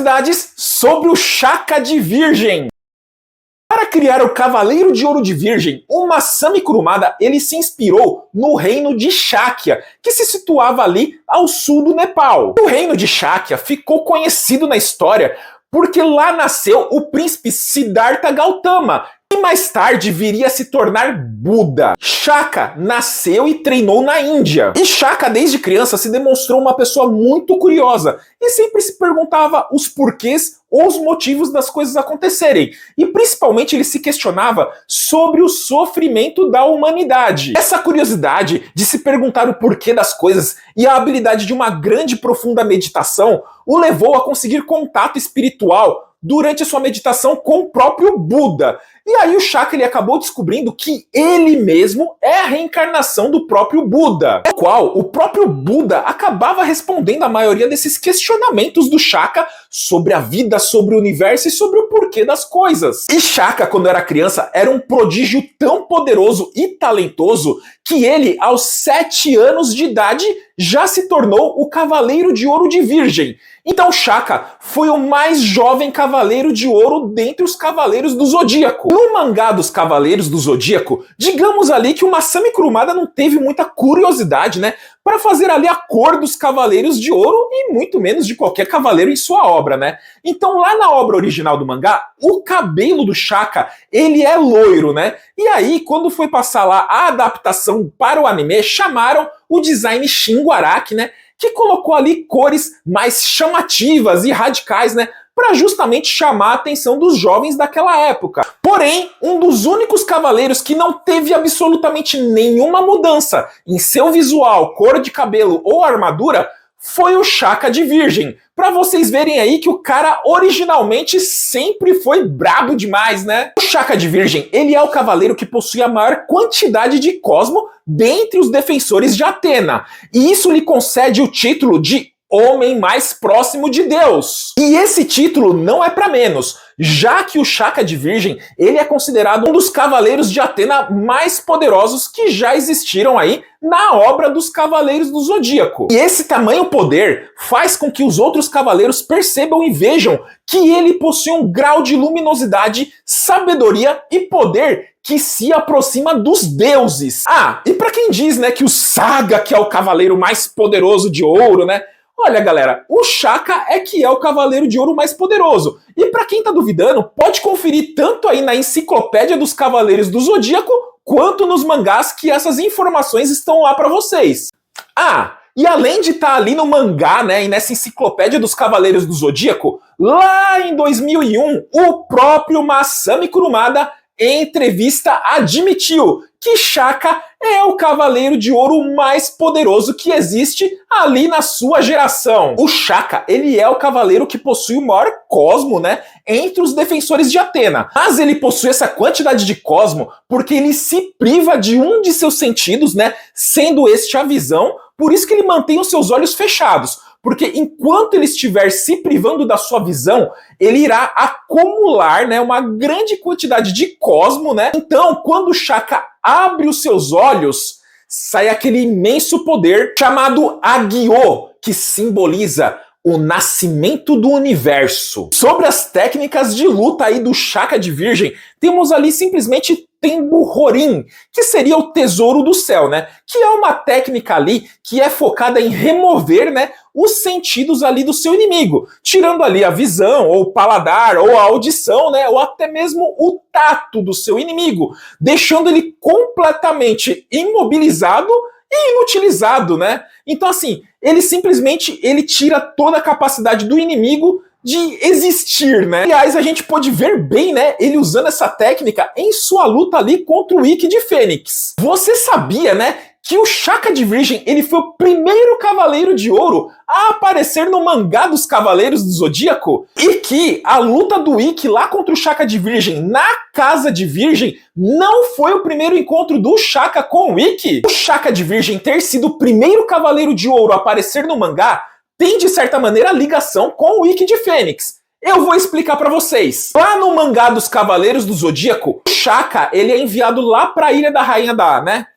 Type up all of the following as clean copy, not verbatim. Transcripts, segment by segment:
Curiosidades sobre o Shaka de Virgem. Para criar o Cavaleiro de Ouro de Virgem, o Masami Kurumada ele se inspirou no reino de Shakya, que se situava ali ao sul do Nepal. O reino de Shakya ficou conhecido na história porque lá nasceu o príncipe Siddhartha Gautama, que mais tarde viria a se tornar Buda. Shaka nasceu e treinou na Índia. E Shaka, desde criança, se demonstrou uma pessoa muito curiosa e sempre se perguntava os porquês ou os motivos das coisas acontecerem. E principalmente ele se questionava sobre o sofrimento da humanidade. Essa curiosidade de se perguntar o porquê das coisas e a habilidade de uma grande e profunda meditação o levou a conseguir contato espiritual durante a sua meditação com o próprio Buda. E aí o Shaka ele acabou descobrindo que ele mesmo é a reencarnação do próprio Buda, ao qual o próprio Buda acabava respondendo a maioria desses questionamentos do Shaka sobre a vida, sobre o universo e sobre o porquê das coisas. E Shaka, quando era criança, era um prodígio tão poderoso e talentoso que ele, aos 7 anos de idade, já se tornou o Cavaleiro de Ouro de Virgem. Então Shaka foi o mais jovem Cavaleiro de Ouro dentre os Cavaleiros do Zodíaco. No mangá dos Cavaleiros do Zodíaco, digamos ali que o Masami Kurumada não teve muita curiosidade, né, para fazer ali a cor dos Cavaleiros de Ouro e muito menos de qualquer cavaleiro em sua obra, né? Então lá na obra original do mangá, o cabelo do Shaka, ele é loiro, né? E aí, quando foi passar lá a adaptação para o anime, chamaram o design Shingo Araki, né, que colocou ali cores mais chamativas e radicais, né, para justamente chamar a atenção dos jovens daquela época. Porém, um dos únicos cavaleiros que não teve absolutamente nenhuma mudança em seu visual, cor de cabelo ou armadura foi o Shaka de Virgem. Pra vocês verem aí que o cara originalmente sempre foi brabo demais, né? O Shaka de Virgem, ele é o cavaleiro que possui a maior quantidade de cosmo dentre os defensores de Atena. E isso lhe concede o título de Homem mais próximo de Deus. E esse título não é para menos, já que o Shaka de Virgem, ele é considerado um dos cavaleiros de Atena mais poderosos que já existiram aí na obra dos Cavaleiros do Zodíaco. E esse tamanho poder faz com que os outros cavaleiros percebam e vejam que ele possui um grau de luminosidade, sabedoria e poder que se aproxima dos deuses. Ah, e para quem diz, né, que o Saga que é o cavaleiro mais poderoso de ouro, né? Olha, galera, o Shaka é que é o Cavaleiro de Ouro mais poderoso. E pra quem tá duvidando, pode conferir tanto aí na Enciclopédia dos Cavaleiros do Zodíaco, quanto nos mangás que essas informações estão lá pra vocês. Ah, e além de estar ali no mangá, né, e nessa Enciclopédia dos Cavaleiros do Zodíaco, lá em 2001, o próprio Masami Kurumada, em entrevista, admitiu que Shaka é o Cavaleiro de Ouro mais poderoso que existe ali na sua geração. O Shaka, ele é o cavaleiro que possui o maior cosmo, né, entre os defensores de Atena. Mas ele possui essa quantidade de cosmo porque ele se priva de um de seus sentidos, né, sendo este a visão, por isso que ele mantém os seus olhos fechados. Porque enquanto ele estiver se privando da sua visão, ele irá acumular, né, uma grande quantidade de cosmo, né? Então, quando o Shaka abre os seus olhos, sai aquele imenso poder chamado Agyo, que simboliza o nascimento do universo. Sobre as técnicas de luta aí do Shaka de Virgem, temos ali simplesmente Tembu Horin, que seria o tesouro do céu, né? Que é uma técnica ali que é focada em remover, né, os sentidos ali do seu inimigo, tirando ali a visão, ou o paladar, ou a audição, né, ou até mesmo o tato do seu inimigo, deixando ele completamente imobilizado e inutilizado, né? Então assim, ele simplesmente tira toda a capacidade do inimigo de existir, né? Aliás, a gente pode ver bem, né, ele usando essa técnica em sua luta ali contra o Ikki de Fênix. Você sabia, né, que o Shaka de Virgem, ele foi o primeiro Cavaleiro de Ouro a aparecer no mangá dos Cavaleiros do Zodíaco? E que a luta do Ikki lá contra o Shaka de Virgem na Casa de Virgem não foi o primeiro encontro do Shaka com o Ikki? O Shaka de Virgem ter sido o primeiro Cavaleiro de Ouro a aparecer no mangá tem, de certa maneira, ligação com o Ikki de Fênix. Eu vou explicar pra vocês. Lá no mangá dos Cavaleiros do Zodíaco, o Shaka, ele é enviado lá pra Ilha da Rainha da, né,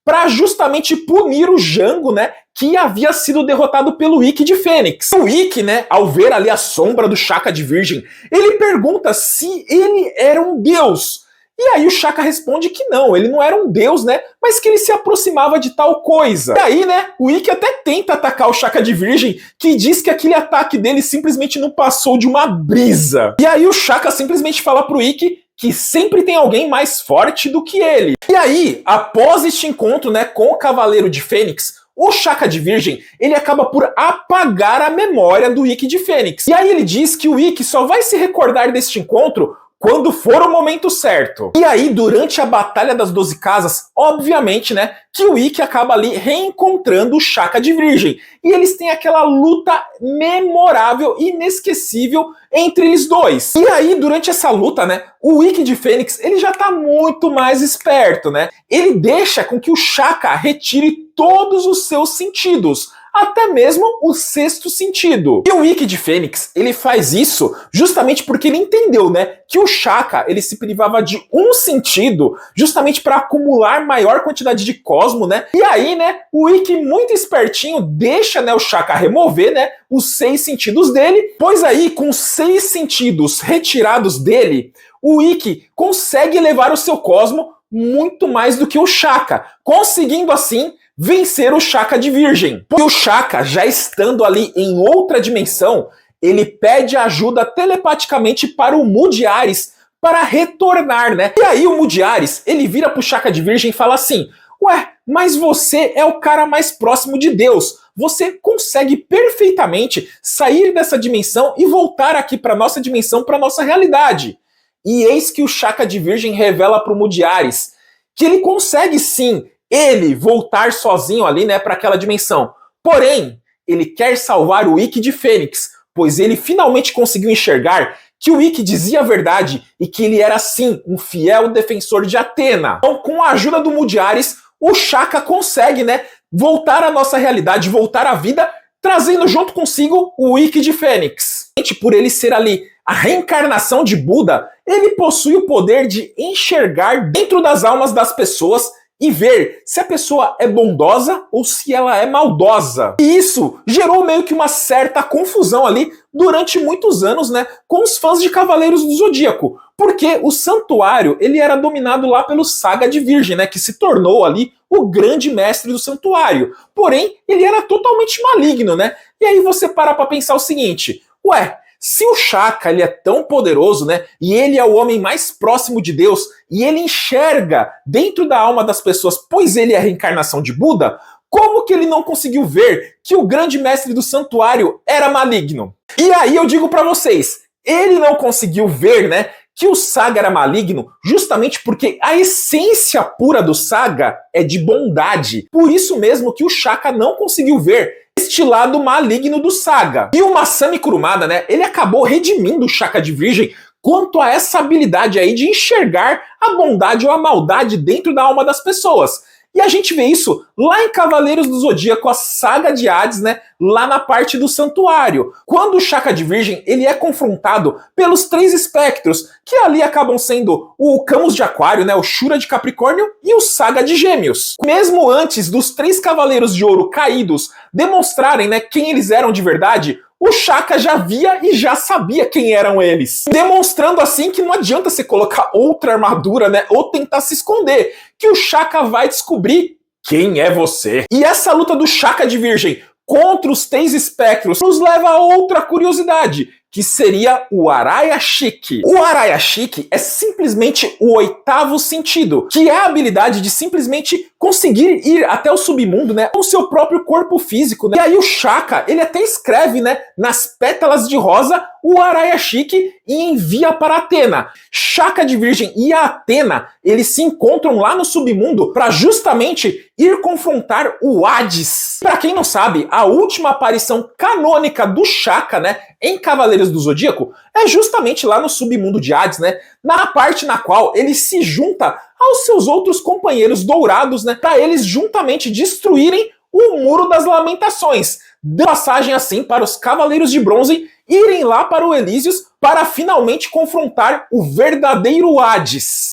para justamente punir o Jango, né, que havia sido derrotado pelo Ikki de Fênix. O Ikki, né, ao ver ali a sombra do Shaka de Virgem, ele pergunta se ele era um deus. E aí o Shaka responde que não, ele não era um deus, né, mas que ele se aproximava de tal coisa. E aí, né, o Ikki até tenta atacar o Shaka de Virgem, que diz que aquele ataque dele simplesmente não passou de uma brisa. E aí o Shaka simplesmente fala pro Ikki que sempre tem alguém mais forte do que ele. E aí, após este encontro, né, com o Cavaleiro de Fênix, o Shaka de Virgem, ele acaba por apagar a memória do Ikki de Fênix. E aí ele diz que o Ikki só vai se recordar deste encontro quando for o momento certo. E aí, durante a Batalha das 12 Casas, obviamente, né, que o Ikki acaba ali reencontrando o Shaka de Virgem. E eles têm aquela luta memorável, inesquecível entre eles dois. E aí, durante essa luta, né, o Ikki de Fênix, ele já tá muito mais esperto, né? Ele deixa com que o Shaka retire todos os seus sentidos, até mesmo o sexto sentido. E o Ikki de Fênix, ele faz isso justamente porque ele entendeu, né, que o Shaka, ele se privava de um sentido justamente para acumular maior quantidade de cosmo, né? E aí, né, o Ikki muito espertinho deixa, né, o Shaka remover, né, os 6 sentidos dele, pois aí com os 6 sentidos retirados dele, o Ikki consegue elevar o seu cosmo muito mais do que o Shaka, conseguindo assim vencer o Shaka de Virgem. E o Shaka, já estando ali em outra dimensão, ele pede ajuda telepaticamente para o Mu de Ares para retornar, né? E aí o Mu de Ares, ele vira pro Shaka de Virgem e fala assim: ué, mas você é o cara mais próximo de Deus. Você consegue perfeitamente sair dessa dimensão e voltar aqui para nossa dimensão, para nossa realidade. E eis que o Shaka de Virgem revela para o Mu de Ares que ele consegue sim ele voltar sozinho ali, né, para aquela dimensão. Porém, ele quer salvar o Ikki de Fênix, pois ele finalmente conseguiu enxergar que o Ikki dizia a verdade e que ele era sim um fiel defensor de Atena. Então, com a ajuda do Mu de Ares, o Shaka consegue, né, voltar à nossa realidade, voltar à vida, trazendo junto consigo o Ikki de Fênix. Por ele ser ali a reencarnação de Buda, ele possui o poder de enxergar dentro das almas das pessoas e ver se a pessoa é bondosa ou se ela é maldosa. E isso gerou meio que uma certa confusão ali durante muitos anos, né, com os fãs de Cavaleiros do Zodíaco, porque o santuário, ele era dominado lá pelo Saga de Virgem, né, que se tornou ali o grande mestre do santuário. Porém, ele era totalmente maligno, né? E aí você para pra pensar o seguinte: ué, se o Shaka ele é tão poderoso, né, e ele é o homem mais próximo de Deus, e ele enxerga dentro da alma das pessoas, pois ele é a reencarnação de Buda, como que ele não conseguiu ver que o grande mestre do santuário era maligno? E aí eu digo pra vocês, ele não conseguiu ver, né, que o Saga era maligno justamente porque a essência pura do Saga é de bondade. Por isso mesmo que o Shaka não conseguiu ver este lado maligno do Saga. E o Masami Kurumada, né, ele acabou redimindo o Shaka de Virgem quanto a essa habilidade aí de enxergar a bondade ou a maldade dentro da alma das pessoas. E a gente vê isso lá em Cavaleiros do Zodíaco, a Saga de Hades, né? Lá na parte do santuário. Quando o Shaka de Virgem ele é confrontado pelos 3 espectros, que ali acabam sendo o Camus de Aquário, né? O Shura de Capricórnio e o Saga de Gêmeos. Mesmo antes dos 3 Cavaleiros de Ouro caídos demonstrarem, né, quem eles eram de verdade, o Shaka já via e já sabia quem eram eles. Demonstrando assim que não adianta você colocar outra armadura, né, ou tentar se esconder, que o Shaka vai descobrir quem é você. E essa luta do Shaka de Virgem contra os 3 espectros nos leva a outra curiosidade, que seria o Araia-Shiki. O Araia-Shiki é simplesmente o 8º sentido, que é a habilidade de simplesmente conseguir ir até o submundo, né, com o seu próprio corpo físico, né? E aí o Shaka, ele até escreve, né, nas pétalas de rosa o Araia-Shiki e envia para Atena. Shaka de Virgem e a Atena, eles se encontram lá no submundo para justamente ir confrontar o Hades. Para quem não sabe, a última aparição canônica do Shaka, né, em Cavaleiros do Zodíaco, é justamente lá no submundo de Hades, né, na parte na qual ele se junta aos seus outros companheiros dourados, né, para eles juntamente destruírem o Muro das Lamentações, dando passagem assim para os Cavaleiros de Bronze irem lá para o Elísios para finalmente confrontar o verdadeiro Hades.